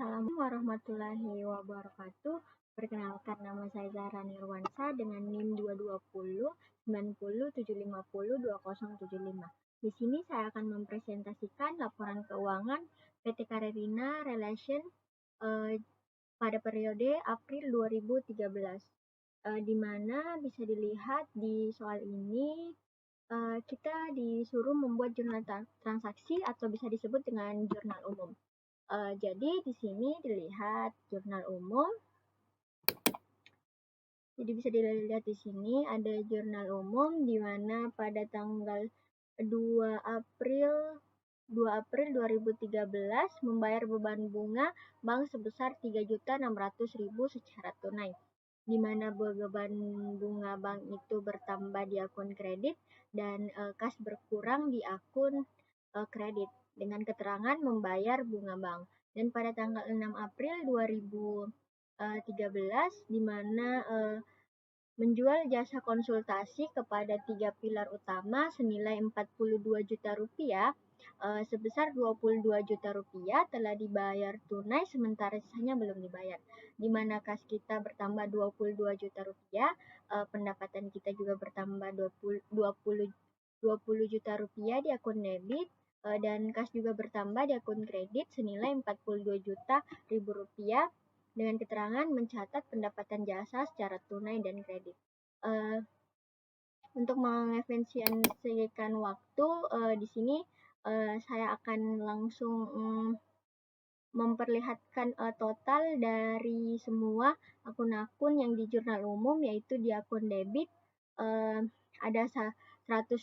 Assalamualaikum warahmatullahi wabarakatuh. Perkenalkan, nama saya Zahra Nirwansa dengan NIM 220 90 750 2075. Di sini saya akan mempresentasikan laporan keuangan PT Karirina Relation pada periode April 2013. Di mana bisa dilihat di soal ini kita disuruh membuat jurnal transaksi atau bisa disebut dengan jurnal umum. Jadi di sini dilihat jurnal umum. Jadi bisa dilihat di sini ada jurnal umum di mana pada tanggal 2 April 2013 membayar beban bunga bank sebesar 3.600.000 secara tunai, di mana beban bunga bank itu bertambah di akun kredit dan kas berkurang di akun kredit dengan keterangan membayar bunga bank. Dan pada tanggal 6 April 2013 di mana menjual jasa konsultasi kepada 3 pilar utama senilai 42 juta rupiah, sebesar 22 juta rupiah telah dibayar tunai sementara sisanya belum dibayar. Di mana kas kita bertambah 22 juta rupiah, pendapatan kita juga bertambah 20 juta rupiah di akun debit, dan kas juga bertambah di akun kredit senilai 42 juta ribu rupiah dengan keterangan mencatat pendapatan jasa secara tunai dan kredit. Untuk mengefisiensikan waktu, di sini saya akan langsung memperlihatkan total dari semua akun-akun yang di jurnal umum, yaitu di akun debit ada 100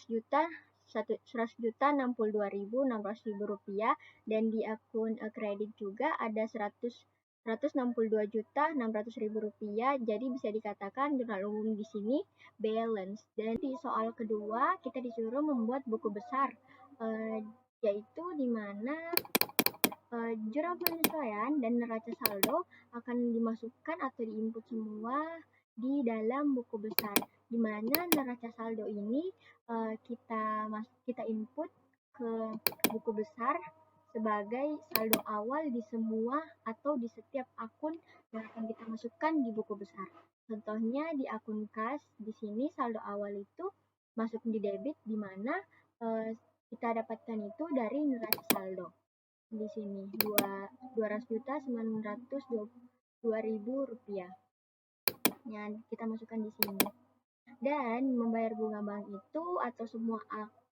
juta 62.600.000 rupiah, dan di akun kredit juga ada 162 juta 600.000 rupiah. Jadi bisa dikatakan jurnal umum di sini balance. Dan di soal kedua kita disuruh membuat buku besar, yaitu di mana jurnal penyesuaian dan neraca saldo akan dimasukkan atau diinput semua di dalam buku besar, di mana neraca saldo ini kita input ke buku besar sebagai saldo awal di semua atau di setiap akun yang akan kita masukkan di buku besar. Contohnya di akun kas, di sini saldo awal itu masuk di debit, di mana kita dapatkan itu dari neraca saldo. Di sini 200.922.000 rupiah. Ya, kita masukkan di sini. Dan membayar bunga bank itu atau semua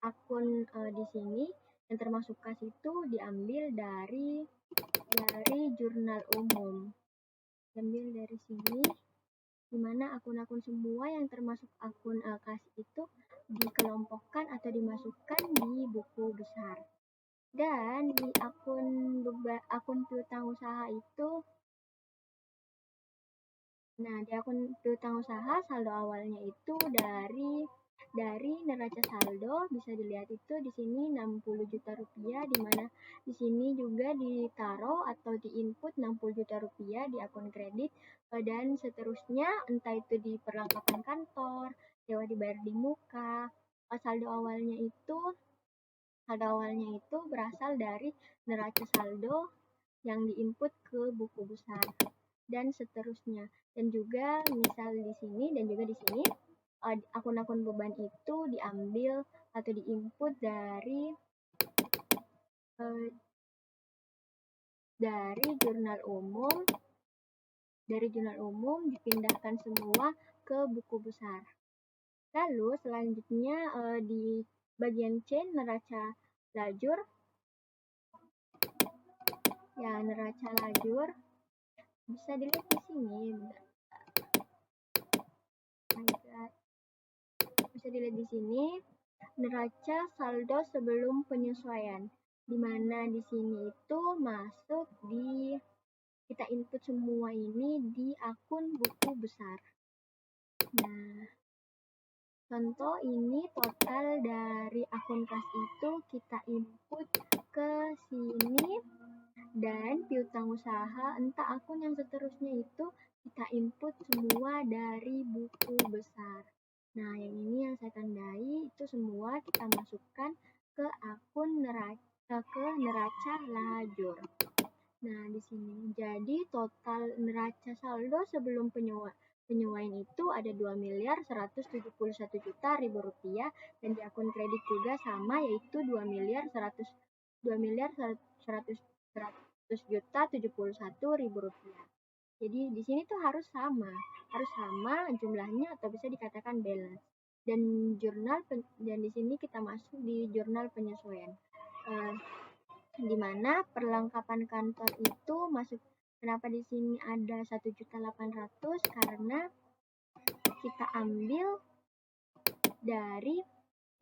akun di sini yang termasuk kas itu diambil dari jurnal umum. Diambil dari sini, di mana akun-akun semua yang termasuk akun kas itu dikelompokkan atau dimasukkan di buku besar. Dan di akun piutang usaha itu, di akun piutang usaha saldo awalnya itu dari neraca saldo bisa dilihat itu di sini 60 juta rupiah, di mana di sini juga ditaruh atau diinput 60 juta rupiah di akun kredit, dan seterusnya entah itu di perlengkapan kantor, sewa dibayar di muka. Saldo awalnya itu berasal dari neraca saldo yang diinput ke buku besar dan seterusnya. Dan juga misal di sini dan juga di sini akun-akun beban itu diambil atau diinput dari jurnal umum dipindahkan semua ke buku besar. Lalu selanjutnya di bagian C, neraca lajur. Ya, neraca lajur bisa dilihat di sini. Bisa dilihat di sini neraca saldo sebelum penyesuaian, di mana di sini itu masuk kita input semua ini di akun buku besar. Nah, contoh ini total dari akun kas itu kita input ke sini, dan piutang usaha entah akun yang seterusnya itu kita input semua dari buku besar. Nah, yang ini yang saya tandai itu semua kita masukkan ke akun neraca lajur. Nah, di sini. Jadi total neraca saldo sebelum penyuaian itu ada 2.171.000.000 rupiah, dan di akun kredit juga sama, yaitu 2.100.000.071 rupiah. Jadi di sini tuh harus sama jumlahnya atau bisa dikatakan balance. Dan di sini kita masuk di jurnal penyesuaian. Di mana perlengkapan kantor itu masuk. Kenapa di sini ada 1.800.000? Karena kita ambil dari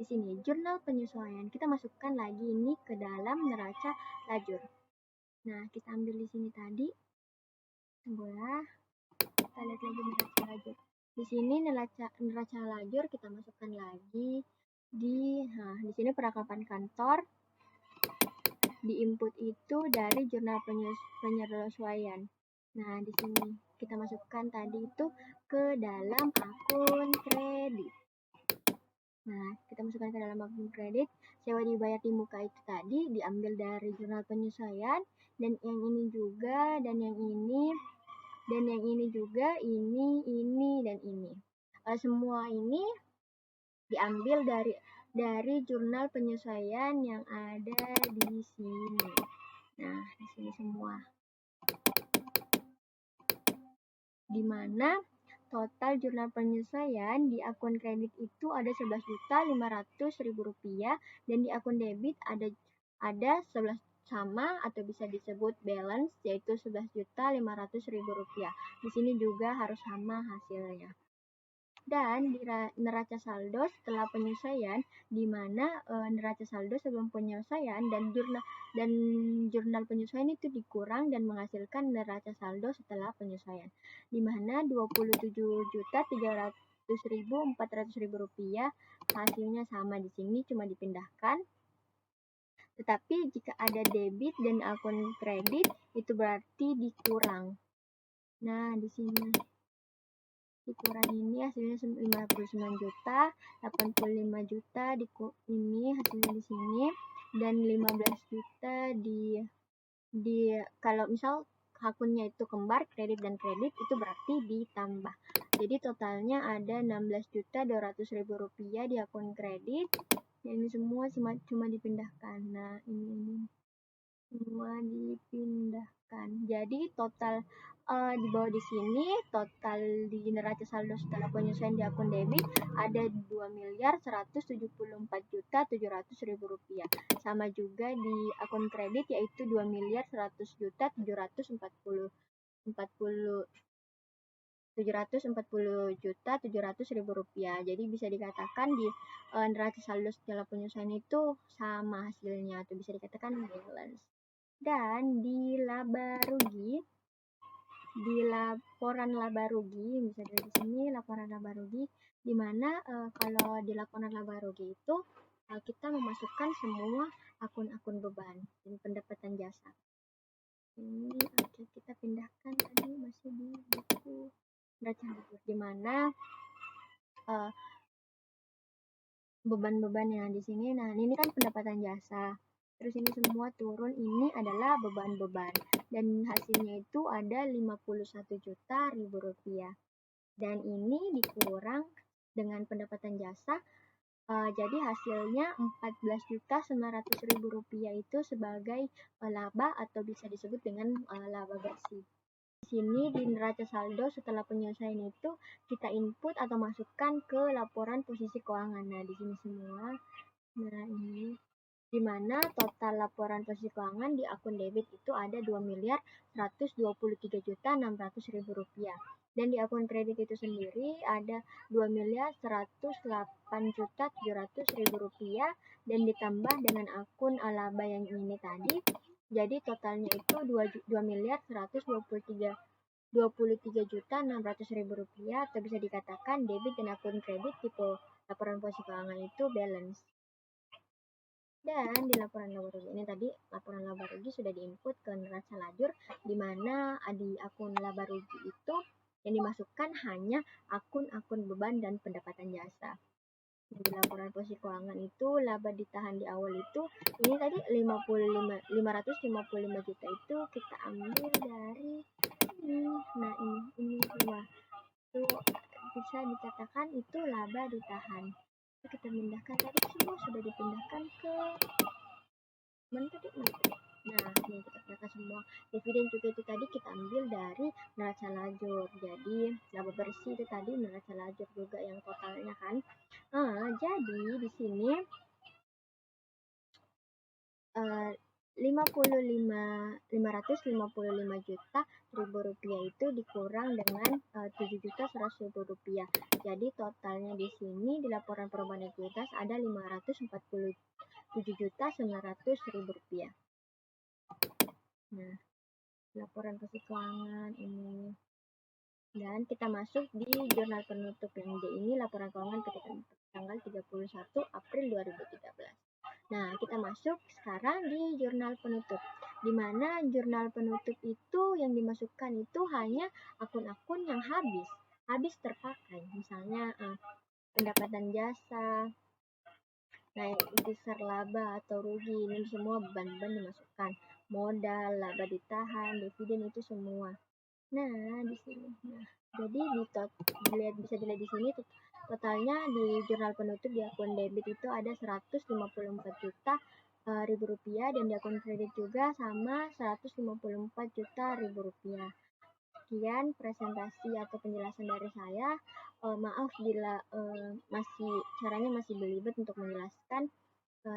di sini jurnal penyesuaian. Kita masukkan lagi ini ke dalam neraca lajur. Nah, kita ambil di sini tadi. Boleh. Kita lihat lagi neraca lajur. Di sini neraca lajur kita masukkan lagi di sini perlengkapan kantor. Di input itu dari jurnal penyesuaian. Nah, di sini kita masukkan tadi itu ke dalam akun kredit. Nah, kita masukkan ke dalam akun kredit. Sewa dibayar di muka itu tadi diambil dari jurnal penyesuaian, dan yang ini juga, dan yang ini, dan yang ini juga, ini, dan ini. Semua ini diambil dari jurnal penyesuaian yang ada di sini. Nah, di sini semua. Di mana total jurnal penyesuaian di akun kredit itu ada 11.500.000 rupiah, dan di akun debit ada 11 sama atau bisa disebut balance, yaitu 11.500.000 rupiah. Di sini juga harus sama hasilnya. Dan di neraca saldo setelah penyesuaian, di mana neraca saldo sebelum penyesuaian dan jurnal penyesuaian itu dikurang dan menghasilkan neraca saldo setelah penyesuaian, di mana 27.300.400.000 rupiah. Hasilnya sama di sini, cuma dipindahkan. Tetapi jika ada debit dan akun kredit, itu berarti dikurang. Nah, di sini dikurang ini hasilnya 59 juta, 85 juta ini hasilnya di sini, dan 15 juta di kalau misal akunnya itu kembar, kredit dan kredit, itu berarti ditambah. Jadi totalnya ada 16.200.000 rupiah di akun kredit. Dan ini semua cuma dipindahkan. Nah, ini semua dipindahkan. Jadi total di bawah di sini, total di neraca saldo setelah penyesuaian di akun debit ada 2.174.700.000 rupiah. Sama juga di akun kredit, yaitu 2.100.740.740.700.000 rupiah. Jadi bisa dikatakan di neraca saldo setelah penyesuaian itu sama hasilnya, atau bisa dikatakan balance. Dan di laba rugi, di laporan laba rugi, bisa dari sini laporan laba rugi, di mana kalau di laporan laba rugi itu kita memasukkan semua akun-akun beban dan pendapatan jasa. Ini kita pindahkan tadi masih di buku neraca lajur, di mana beban-beban yang di sini. Nah, ini kan pendapatan jasa. Terus ini semua turun, ini adalah beban-beban. Dan hasilnya itu ada 51 juta ribu rupiah. Dan ini dikurang dengan pendapatan jasa. Jadi hasilnya 14.900.000 rupiah itu sebagai laba, atau bisa disebut dengan laba bersih. Di sini di neraca saldo setelah penyesuaian itu kita input atau masukkan ke laporan posisi keuangan. Nah, di sini semua. Nah, ini di mana total laporan posisi keuangan di akun debit itu ada 2.123.600.000 rupiah. Dan di akun kredit itu sendiri ada 2.108.700.000 rupiah, dan ditambah dengan akun laba yang ini tadi. Jadi totalnya itu 2.123.600.000 rupiah, atau bisa dikatakan debit dan akun kredit tipe laporan posisi keuangan itu balance. Dan di laporan laba rugi ini tadi, laporan laba rugi sudah diinput ke neraca lajur, di mana di akun laba rugi itu yang dimasukkan hanya akun-akun beban dan pendapatan jasa. Di laporan posisi keuangan itu laba ditahan di awal itu ini tadi 555 juta itu kita ambil dari ini. Nah, ini semua itu bisa dikatakan itu laba ditahan. Kita pindahkan tadi semua sudah dipindahkan ke mana tadi? Nah, ini kita pindahkan semua. Dividen juga itu tadi kita ambil dari neraca lajur. Jadi laba bersih itu tadi neraca lajur juga yang totalnya kan. Jadi di sini 555 juta ribu rupiah itu dikurang dengan 7.100.000 rupiah. Jadi totalnya di sini di laporan perubahan ekuitas ada 547.900.000 rupiah. Nah, laporan posisi keuangan ini. Dan kita masuk di jurnal penutup yang D ini laporan keuangan ketika tanggal 31 April 2013. Nah, kita masuk sekarang di jurnal penutup, di mana jurnal penutup itu yang dimasukkan itu hanya akun-akun yang habis terpakai. Misalnya pendapatan jasa, naik besar laba atau rugi, ini semua beban-beban dimasukkan. Modal, laba ditahan, dividen itu semua. Nah, di sini. Nah, jadi bisa dilihat di sini totalnya di jurnal penutup di akun debit itu ada 154 juta ribu rupiah dan di akun kredit juga sama 154 juta ribu rupiah. Sekian presentasi atau penjelasan dari saya. Maaf bila caranya masih belibet untuk menjelaskan.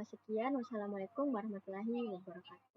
Sekian, wassalamualaikum warahmatullahi wabarakatuh.